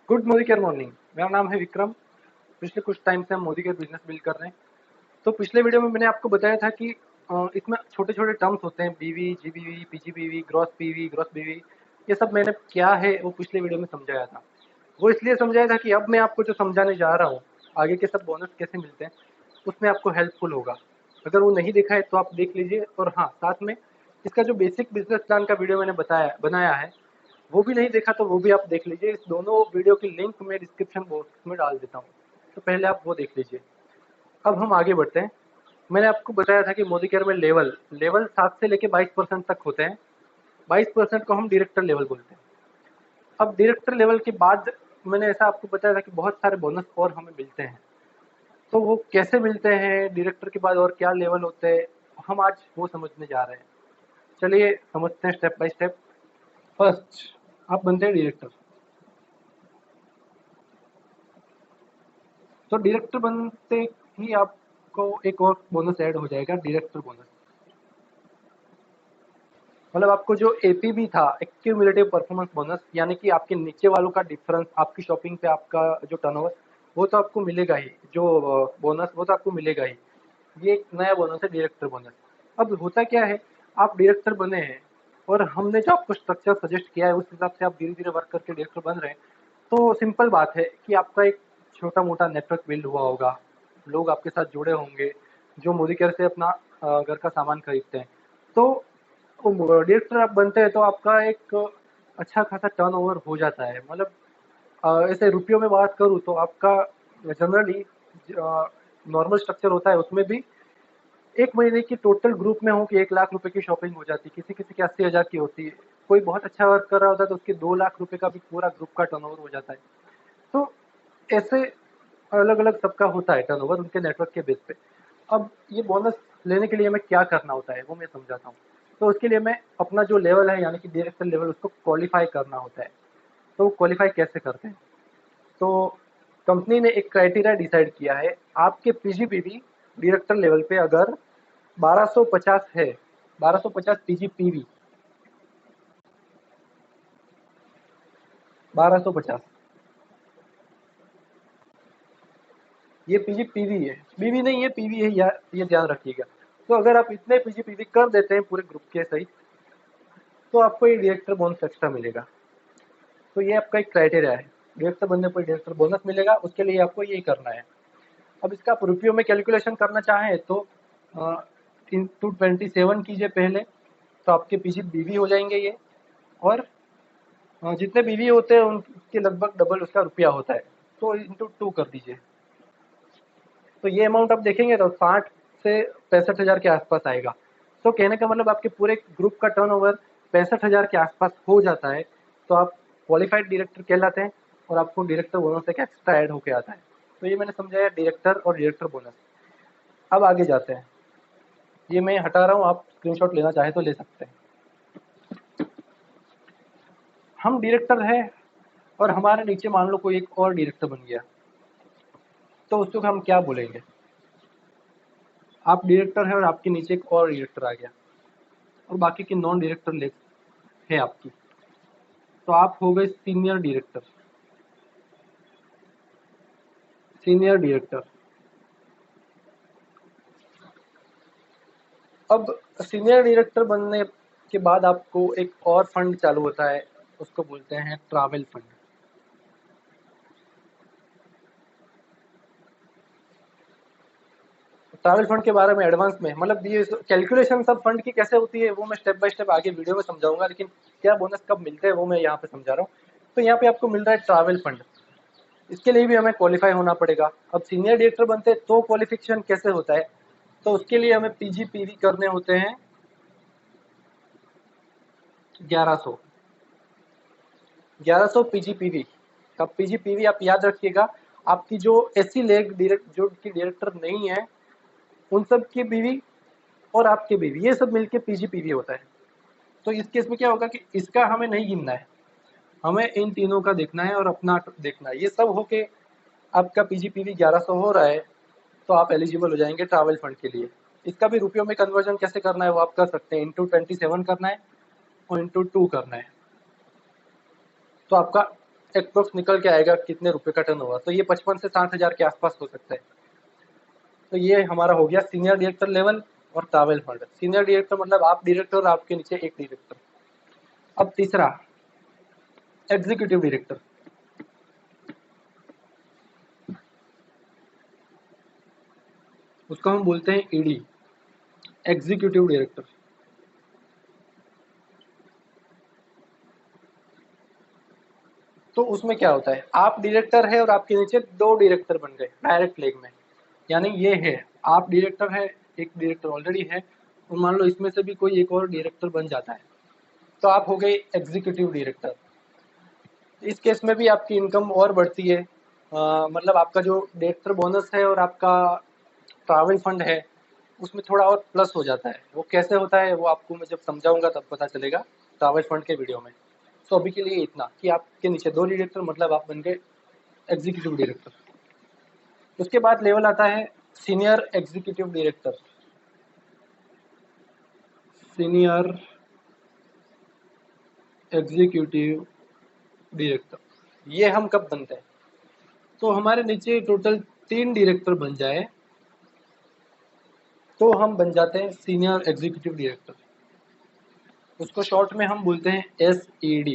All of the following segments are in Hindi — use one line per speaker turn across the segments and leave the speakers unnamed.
Good Modi care morning. मेरा नाम है विक्रम। पिछले कुछ टाइम से हम मोदी केयर बिजनेस बिल्ड कर रहे हैं। तो पिछले वीडियो में मैंने आपको बताया था कि इसमें छोटे छोटे टर्म्स होते हैं, बीवी, जीबीवी, पीजीबीवी, ग्रॉस पीवी, ग्रॉस बीवी। ये सब मैंने क्या है वो पिछले वीडियो में समझाया था। वो इसलिए समझाया था कि अब मैं आपको जो समझाने जा रहा हूँ, आगे के सब बोनस कैसे मिलते हैं, उसमें आपको हेल्पफुल होगा। अगर वो नहीं देखा है तो आप देख लीजिए। और हाँ, साथ में इसका जो बेसिक बिजनेस प्लान का वीडियो मैंने बनाया है, वो भी नहीं देखा तो वो भी आप देख लीजिए। इस दोनों वीडियो की लिंक मैं डिस्क्रिप्शन बॉक्स में डाल देता हूँ, तो पहले आप वो देख लीजिए। अब हम आगे बढ़ते हैं। मैंने आपको बताया था कि मोदी केयर में लेवल लेवल 7 से लेके 22% तक होते हैं। 22% को हम डायरेक्टर लेवल बोलते हैं। अब डायरेक्टर लेवल के बाद मैंने ऐसा आपको बताया था कि बहुत सारे बोनस और हमें मिलते हैं। तो वो कैसे मिलते हैं डायरेक्टर के बाद, और क्या लेवल होते हैं, हम आज वो समझने जा रहे हैं। चलिए समझते हैं स्टेप बाय स्टेप। फर्स्ट, आप बनते हैं डायरेक्टर। तो डायरेक्टर बनते ही आपको एक और बोनस ऐड हो जाएगा, डायरेक्टर बोनस। मतलब आपको जो एपीबी था, एक्यूमुलेटिव परफॉर्मेंस बोनस, यानी कि आपके नीचे वालों का डिफरेंस, आपकी शॉपिंग पे आपका जो टर्नओवर, वो तो आपको मिलेगा ही। जो बोनस, वो तो आपको मिलेगा ही। ये एक नया बोनस है, डायरेक्टर बोनस। अब होता क्या है, आप डायरेक्टर बने हैं और हमने जो आपको स्ट्रक्चर सजेस्ट किया है उस हिसाब से आप धीरे धीरे वर्क करके डायरेक्टर बन रहे हैं। तो सिंपल बात है कि आपका एक छोटा मोटा नेटवर्क बिल्ड हुआ होगा, लोग आपके साथ जुड़े होंगे जो मोदी केयर से अपना घर का सामान खरीदते हैं। तो डायरेक्टर आप बनते हैं तो आपका एक अच्छा खासा टर्नओवर हो जाता है। मतलब ऐसे रुपयों में बात करूँ तो आपका जनरली नॉर्मल स्ट्रक्चर होता है, उसमें भी एक महीने की टोटल ग्रुप में हो कि 1 लाख रुपए की शॉपिंग हो जाती है, किसी किसी की 80 हजार की होती है। कोई बहुत अच्छा वर्क कर रहा होता है तो उसके 2 लाख रुपए का भी पूरा ग्रुप का टर्नओवर हो जाता है। तो ऐसे अलग अलग सबका होता है टर्नओवर उनके नेटवर्क के बेस पे। अब ये बोनस लेने के लिए हमें क्या करना होता है वो मैं समझाता हूँ। तो उसके लिए मैं अपना जो लेवल है, यानी कि डायरेक्टर लेवल, उसको क्वालिफाई करना होता है। तो क्वालिफाई कैसे करते हैं, तो कंपनी ने एक क्राइटेरिया डिसाइड किया है। आपके पीजीपीवी डायरेक्टर लेवल पे अगर 1250 है, 1250 पीजीपीवी, 1250, ये पीजीपीवी है, बीवी नहीं है, पीवी है यार, ये ध्यान रखिएगा। तो अगर आप इतने पीजीपीवी कर देते हैं पूरे ग्रुप के सही, तो आपको ये डायरेक्टर बोनस एक्स्ट्रा मिलेगा। तो ये आपका एक क्राइटेरिया है, डायरेक्टर बनने पर डायरेक्टर बोनस मिलेगा, उसके लिए आपको यही करना है। अब इसका आप रुपयों में कैलकुलेशन करना चाहें तो इंटू 27 कीजिए पहले, तो आपके पीछे बीवी हो जाएंगे ये। और जितने बीवी होते हैं उनके लगभग डबल उसका रुपया होता है, तो इंटू 2 कर दीजिए। तो ये अमाउंट आप देखेंगे तो 60 से 65 हजार के आसपास आएगा। तो कहने का मतलब आपके पूरे ग्रुप का टर्नओवर 65 हजार के आसपास हो जाता है, तो आप क्वालिफाइड डायरेक्टर कहलाते हैं और आपको डायरेक्टर बोनस एक एक्स्ट्रा ऐड होके आता है। तो ये मैंने समझाया डायरेक्टर और डायरेक्टर बोनस। अब आगे जाते हैं। ये मैं हटा रहा हूँ, आप स्क्रीनशॉट लेना चाहे तो ले सकते हैं। हम डायरेक्टर है और हमारे नीचे मान लो कोई एक और डायरेक्टर बन गया, तो उसको हम क्या बोलेंगे। आप डायरेक्टर है और आपके नीचे एक और डायरेक्टर आ गया और बाकी की नॉन डायरेक्टर ले है आपकी, तो आप हो गए सीनियर डायरेक्टर। Senior director. अब सीनियर डायरेक्टर बनने के बाद आपको एक और फंड चालू होता है, उसको बोलते हैं ट्रैवल फंड। ट्रैवल फंड के बारे में एडवांस में, मतलब ये कैलकुलेशन सब फंड की कैसे होती है वो मैं स्टेप बाय स्टेप आगे वीडियो में समझाऊंगा, लेकिन क्या बोनस कब मिलते हैं वो मैं यहाँ पे समझा रहा हूँ। तो यहाँ पे आपको मिल रहा है ट्रैवल फंड। इसके लिए भी हमें क्वालिफाई होना पड़ेगा। अब सीनियर डायरेक्टर बनते हैं तो क्वालिफिकेशन कैसे होता है, तो उसके लिए हमें पीजीपीवी करने होते हैं 1100। 1100 पीजीपीवी। अब पीजीपीवी आप याद रखिएगा, आपकी जो एससी लेग डायरेक्ट जो की डायरेक्टर नहीं है उन सब की बीवी और आपके बीवी, ये सब मिलके पीजीपीवी होता है। तो इस केस में क्या होगा कि इसका हमें नहीं गिनना है, हमें इन तीनों का देखना है और अपना देखना है। ये सब होके आपका पीजीपीवी 1100 हो रहा है, तो आप एलिजिबल हो जाएंगे ट्रैवल फंड के लिए। इसका भी रुपयों में कन्वर्जन कैसे करना है वो आप कर सकते हैं, इंटू 27 करना है और इंटू 2 करना है, तो आपका अप्रोक्स निकल के आएगा कितने रुपए का टर्न होगा। तो ये 55 से 60 हज़ार के आसपास हो सकता है। तो ये हमारा हो गया सीनियर डायरेक्टर लेवल और ट्रैवल फंड। सीनियर डायरेक्टर मतलब आप डायरेक्टर और आपके नीचे एक डायरेक्टर। अब तीसरा एग्जीक्यूटिव डायरेक्टर। उसको हम बोलते हैं ईडी, एग्जीक्यूटिव डायरेक्टर। तो उसमें क्या होता है, आप डायरेक्टर है और आपके नीचे दो डायरेक्टर बन गए डायरेक्ट लेग में। यानी ये है, आप डायरेक्टर है, एक डायरेक्टर ऑलरेडी है, और मान लो इसमें से भी कोई एक और डायरेक्टर बन जाता है, तो आप हो गए एग्जीक्यूटिव डायरेक्टर। इस केस में भी आपकी इनकम और बढ़ती है। मतलब आपका जो डायरेक्टर बोनस है और आपका ट्रैवल फंड है उसमें थोड़ा और प्लस हो जाता है। वो कैसे होता है वो आपको मैं जब समझाऊंगा तब पता चलेगा ट्रैवल फंड के वीडियो में। तो अभी के लिए इतना कि आपके नीचे दो डायरेक्टर मतलब आप बन गए एग्जीक्यूटिव डायरेक्टर। उसके बाद लेवल आता है senior executive director. Senior executive director ये हम कब बनते हैं, तो हमारे नीचे टोटल 3 डायरेक्टर बन जाए तो हम बन जाते हैं सीनियर एग्जीक्यूटिव डायरेक्टर। उसको शॉर्ट में हम बोलते हैं SED।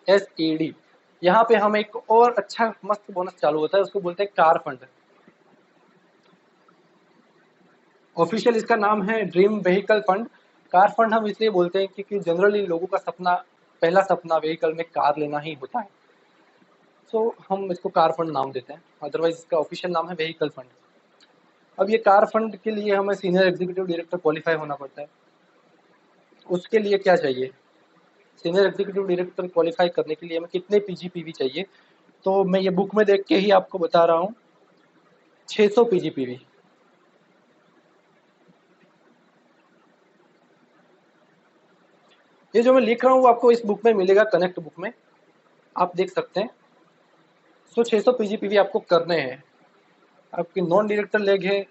SED यहाँ पे हम एक और अच्छा मस्त बोनस चालू होता है, उसको बोलते हैं कार फंड। ऑफिशियल इसका नाम है dream vehicle fund. Car fund हम इसलिए बोलते हैं क्योंकि जनरली लोगों का सपना, पहला सपना व्हीकल में कार लेना ही होता है, तो हम इसको कार फंड नाम देते हैं। अदरवाइज इसका ऑफिशियल नाम है व्हीकल फंड। अब ये कार फंड के लिए हमें सीनियर एग्जीक्यूटिव डायरेक्टर क्वालिफाई होना पड़ता है। उसके लिए क्या चाहिए, सीनियर एग्जीक्यूटिव डायरेक्टर क्वालिफाई करने के लिए हमें कितने PGPV चाहिए, तो मैं ये बुक में देख के ही आपको बता रहा हूँ, 600 PGPV। ये जो मैं लिख रहा हूँ वो आपको इस बुक में मिलेगा, कनेक्ट बुक में आप देख सकते हैं। सो 600 PGPV आपको करने हैं। आपके नॉन डायरेक्टर लेग है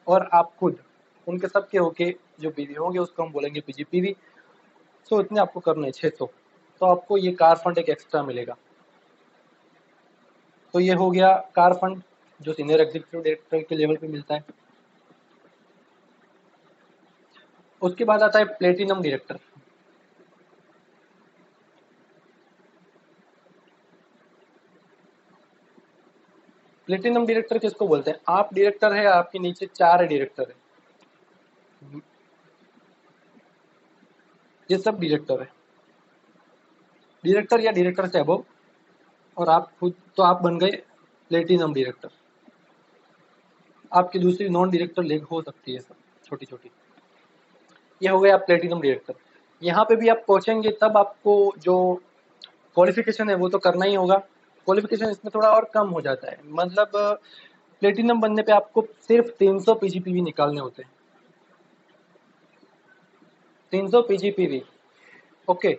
और आप खुद, उनके सबके होके जो पीवी होंगे उसको हम बोलेंगे PGPV। सो इतने आपको करने हैं 600, तो आपको ये कार फंड एक एक्स्ट्रा मिलेगा। तो ये हो गया कार फंड जो सीनियर एग्जीक्यूटिव डायरेक्टर के लेवल पे मिलता है। उसके बाद आता है प्लेटिनम डायरेक्टर। प्लेटिनम डायरेक्टर किसको बोलते हैं, आप डायरेक्टर है, आपके नीचे 4 डायरेक्टर है, ये सब डायरेक्टर है, डायरेक्टर या डायरेक्टर से अबव, और आप खुद, तो आप बन गए प्लेटिनम डायरेक्टर। आपकी दूसरी नॉन डायरेक्टर लेग हो सकती है सब छोटी छोटी। ये हो गया प्लेटिनम डायरेक्टर। यहाँ पे भी आप पहुंचेंगे तब आपको जो क्वालिफिकेशन है वो तो करना ही होगा। क्वालिफिकेशन इसमें थोड़ा और कम हो जाता है, मतलब प्लेटिनम बनने पे आपको सिर्फ 300 PGPV निकालने होते हैं, 300 PGPV। ओके,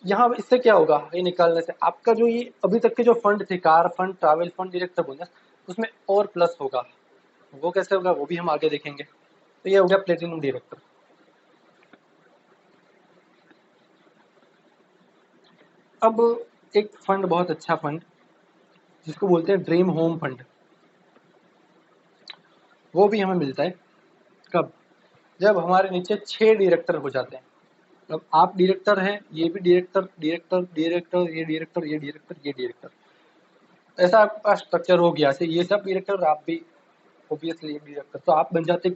यहाँ इससे क्या होगा, ये निकालने से आपका जो ये अभी तक के जो फंड थे, car fund, travel fund, director bonus, उसमें और प्लस होगा। वो कैसे होगा वो भी हम आगे देखेंगे। तो ये हो गया प्लेटिनम डायरेक्टर। अब एक फंड, बहुत अच्छा फंड जिसको बोलते हैं ड्रीम होम फंड, वो भी हमें मिलता है कब, जब हमारे नीचे 6 डायरेक्टर हो जाते हैं। अब आप डायरेक्टर हैं, ये भी डायरेक्टर, डायरेक्टर, डायरेक्टर, ये डायरेक्टर, ये डायरेक्टर, ये डायरेक्टर, ऐसा आपका स्ट्रक्चर हो गया से, ये सब डायरेक्टर और आप भी ऑब्वियसली डायरेक्टर, तो आप बन जाते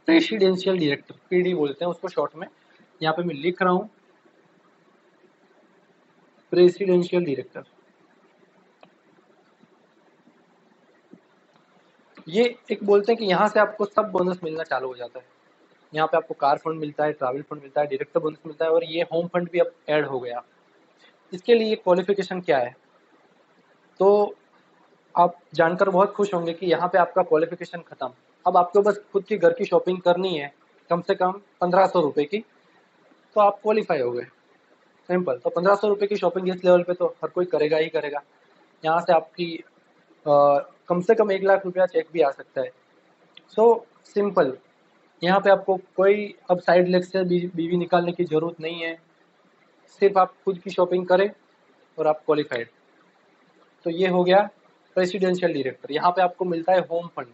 प्रेसिडेंशियल डायरेक्टर, PD बोलते हैं उसको शॉर्ट में। यहाँ पे मैं लिख रहा हूँ प्रेसिडेंशियल डायरेक्टर। ये एक बोलते हैं कि यहाँ से आपको सब बोनस मिलना चालू हो जाता है। यहाँ पे आपको कार फंड मिलता है, ट्रैवल फंड मिलता है, डायरेक्टर बोनस मिलता है, और ये होम फंड भी अब ऐड हो गया। इसके लिए क्वालिफिकेशन क्या है, तो आप जानकर बहुत खुश होंगे कि यहाँ पे आपका क्वालिफिकेशन खत्म। अब आपको बस खुद की घर की शॉपिंग करनी है, कम से कम 1500 रुपये की, तो आप क्वालिफाई हो गए। सिंपल। तो 1500 रुपये की शॉपिंग इस लेवल पे तो हर कोई करेगा ही करेगा। यहाँ से आपकी कम से कम 1 लाख रुपया चेक भी आ सकता है। So simple. यहाँ पे आपको कोई अब साइड लेग से बीवी निकालने की जरूरत नहीं है, सिर्फ आप खुद की शॉपिंग करें और आप क्वालिफाइड। तो ये हो गया प्रेसिडेंशियल डायरेक्टर। यहाँ पे आपको मिलता है होम फंड,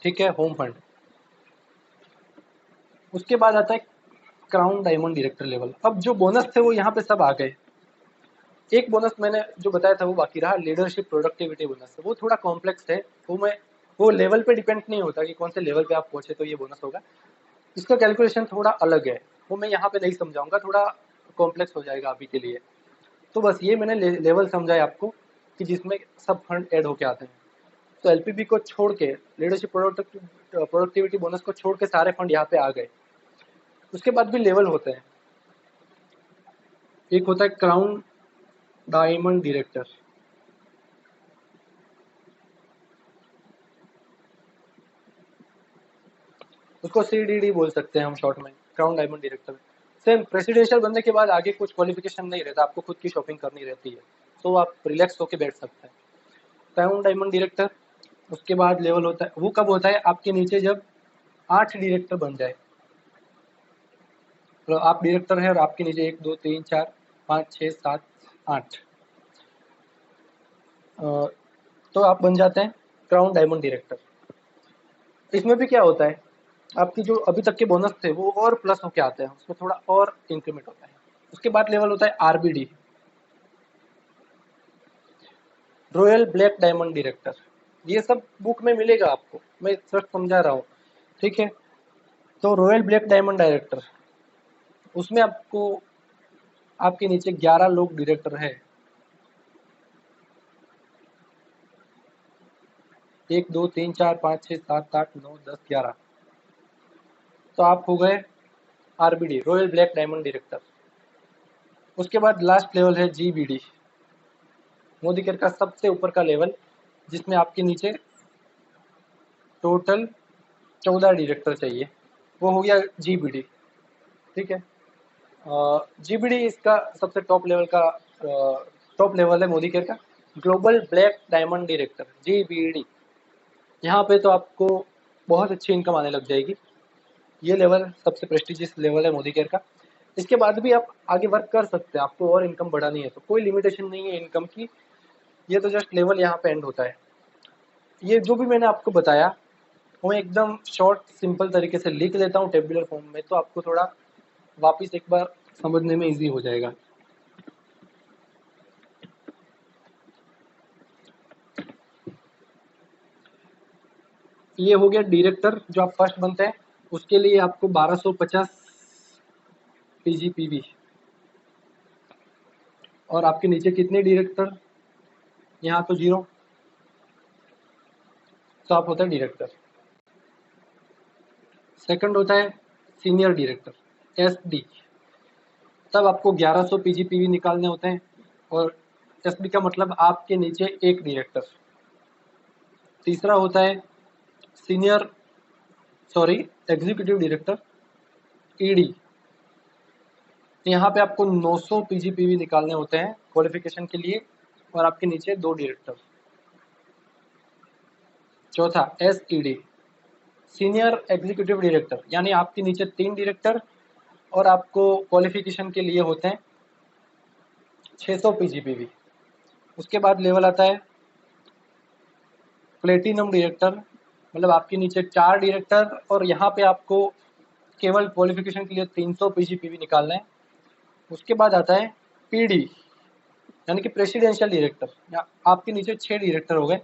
ठीक है, होम फंड। उसके बाद आता है क्राउन डायमंड डायरेक्टर लेवल। अब जो बोनस थे वो यहाँ पे सब आ गए। एक बोनस मैंने जो बताया था वो बाकी रहा, लीडरशिप प्रोडक्टिविटी बोनस। वो थोड़ा कॉम्प्लेक्स है, वो लेवल पे डिपेंड नहीं होता कि कौन से लेवल पे आप पहुंचे तो ये बोनस होगा। इसका कैलकुलेशन थोड़ा अलग है, वो मैं यहाँ पे नहीं समझाऊंगा, थोड़ा कॉम्प्लेक्स हो जाएगा अभी के लिए। तो बस ये मैंने लेवल समझाया आपको कि जिसमें सब फंड ऐड होके आते हैं। तो एलपीबी को छोड़ के, लीडरशिप प्रोडक्टिविटी बोनस को छोड़ के सारे फंड यहाँ पे आ गए। उसके बाद भी लेवल होते हैं। एक होता है क्राउन डायमंड डायरेक्टर, उसको सीडीडी बोल सकते हैं हम शॉर्ट में, crown diamond director. Same presidential बनने के बाद आगे कुछ क्वालिफिकेशन नहीं रहता, आपको खुद की शॉपिंग करनी रहती है, तो आप रिलैक्स होकर बैठ सकते हैं। Crown diamond director. उसके बाद लेवल होता है, वो कब होता है आपके नीचे जब 8 डायरेक्टर बन जाए। तो आप डायरेक्टर है और आपके नीचे 1 2 3 4 5 6 7 8, तो आप बन जाते हैं क्राउन डायमंड डायरेक्टर। इसमें भी क्या होता है, आपकी जो अभी तक के बोनस थे वो और प्लस होके आते हैं, उसमें थोड़ा और इंक्रीमेंट होता है। उसके बाद लेवल होता है RBD, royal black diamond director. ये सब बुक में मिलेगा आपको, मैं सिर्फ समझा रहा हूँ, ठीक है। तो रॉयल ब्लैक डायमंड डायरेक्टर, उसमें आपको आपके नीचे 11 लोग डायरेक्टर है। 1 2 3 4 5 6 7 8 9 10 11, तो आप हो गए RBD, royal black diamond director. उसके बाद लास्ट लेवल है जीबीडी, मोदी केयर का सबसे ऊपर का लेवल, जिसमें आपके नीचे टोटल 14 डायरेक्टर चाहिए, वो हो गया जीबीडी, ठीक है। जीबीडी इसका सबसे टॉप लेवल है मोदी केयर का, global black diamond director GBD. यहाँ पे तो आपको बहुत अच्छी इनकम आने लग जाएगी। ये लेवल सबसे प्रेस्टिजियस लेवल है मोदी केयर का। इसके बाद भी आप आगे वर्क कर सकते हैं, आपको और इनकम बढ़ानी है तो कोई लिमिटेशन नहीं है इनकम की। ये तो जस्ट लेवल यहाँ पे एंड होता है। ये जो भी मैंने आपको बताया वो मैं एकदम शॉर्ट सिंपल तरीके से लिख लेता हूँ टेबुलर फॉर्म में, तो आपको थोड़ा वापस एक बार समझने में इजी हो जाएगा। ये हो गया डायरेक्टर जो आप फर्स्ट बनते हैं, उसके लिए आपको 1250 पीजीपीवी। और आपके नीचे कितने डायरेक्टर, यहाँ तो 0, तो आप होता है डायरेक्टर। सेकंड होता है सीनियर डायरेक्टर एसडी, तब आपको 1100 पीजीपीवी निकालने होते हैं, और एसडी का मतलब आपके नीचे एक डायरेक्टर। तीसरा होता है एग्जीक्यूटिव डायरेक्टर ईडी, यहाँ पे आपको 900 पीजीपीवी निकालने होते हैं क्वालिफिकेशन के लिए, और आपके नीचे 2 डायरेक्टर। चौथा एसईडी, सीनियर एग्जीक्यूटिव डायरेक्टर, यानी आपके नीचे 3 डायरेक्टर और आपको क्वालिफिकेशन के लिए होते हैं 600 पीजीपीवी। उसके बाद लेवल आता है प्लेटिनम डायरेक्टर, मतलब आपके नीचे 4 डायरेक्टर और यहाँ पे आपको केवल क्वालिफिकेशन के लिए 300 पीजीपीवी निकालना है। उसके बाद आता है पीडी, यानी कि प्रेसिडेंशियल डायरेक्टर, आपके नीचे 6 डायरेक्टर हो गए।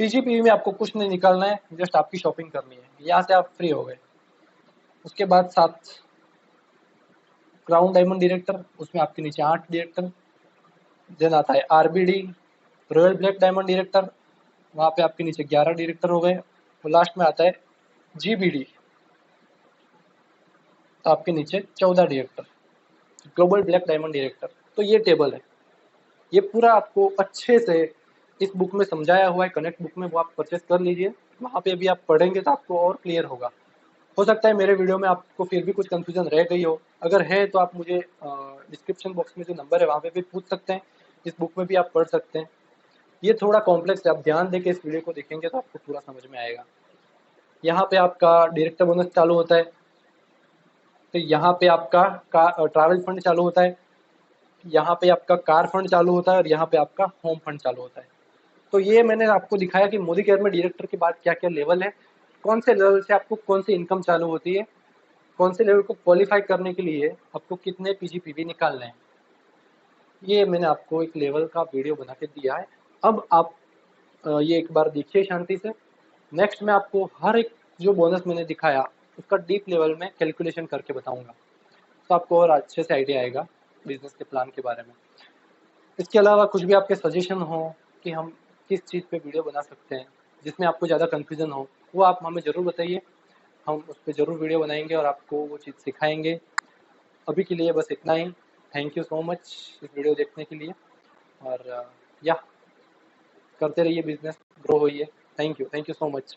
पीजीपीवी में आपको कुछ नहीं निकालना है, जस्ट आपकी शॉपिंग करनी है, यहाँ से आप फ्री हो गए। उसके बाद 7 क्राउन डायमंड डायरेक्टर, उसमें आपके नीचे 8 डायरेक्टर। देन आता है RBD, royal black diamond director, वहाँ पे आपके नीचे 11 डायरेक्टर हो गए। और लास्ट में आता है जीबीडी, तो आपके नीचे 14 director, global black diamond director. तो ये टेबल है, ये पूरा आपको अच्छे से इस बुक में समझाया हुआ है, कनेक्ट बुक में, वो आप परचेस कर लीजिए। वहाँ पे अभी आप पढ़ेंगे तो आपको और क्लियर होगा। हो सकता है मेरे वीडियो में आपको फिर भी कुछ कंफ्यूजन रह गई हो, अगर है तो आप मुझे डिस्क्रिप्शन बॉक्स में जो नंबर है वहाँ पे भी पूछ सकते हैं, इस बुक में भी आप पढ़ सकते हैं। ये थोड़ा कॉम्प्लेक्स है, आप ध्यान देके इस वीडियो को देखेंगे तो आपको पूरा समझ में आएगा। यहाँ पे आपका डायरेक्टर बोनस चालू होता है, तो यहाँ पे आपका ट्रैवल फंड चालू होता है, यहाँ पे आपका कार फंड चालू होता है और यहाँ पे आपका होम फंड चालू होता है। तो ये मैंने आपको दिखाया कि मोदी केयर में डायरेक्टर के बाद क्या क्या लेवल है, कौन से लेवल से आपको कौन सी इनकम चालू होती है, कौन से लेवल को क्वालिफाई करने के लिए आपको कितने पीजीपीवी निकालने हैं। ये मैंने आपको एक लेवल का वीडियो बना के दिया है। अब आप ये एक बार देखिए शांति से। नेक्स्ट मैं आपको हर एक जो बोनस मैंने दिखाया उसका डीप लेवल में कैलकुलेशन करके बताऊंगा, तो आपको और अच्छे से आइडिया आएगा बिजनेस के प्लान के बारे में। इसके अलावा कुछ भी आपके सजेशन हो कि हम किस चीज़ पे वीडियो बना सकते हैं जिसमें आपको ज़्यादा कन्फ्यूज़न हो, वो आप हमें ज़रूर बताइए, हम उस पर ज़रूर वीडियो बनाएंगे और आपको वो चीज़ सिखाएंगे। अभी के लिए बस इतना ही। थैंक यू सो मच इस वीडियो देखने के लिए, और या करते रहिए बिजनेस, ग्रो होइए। Thank you so much.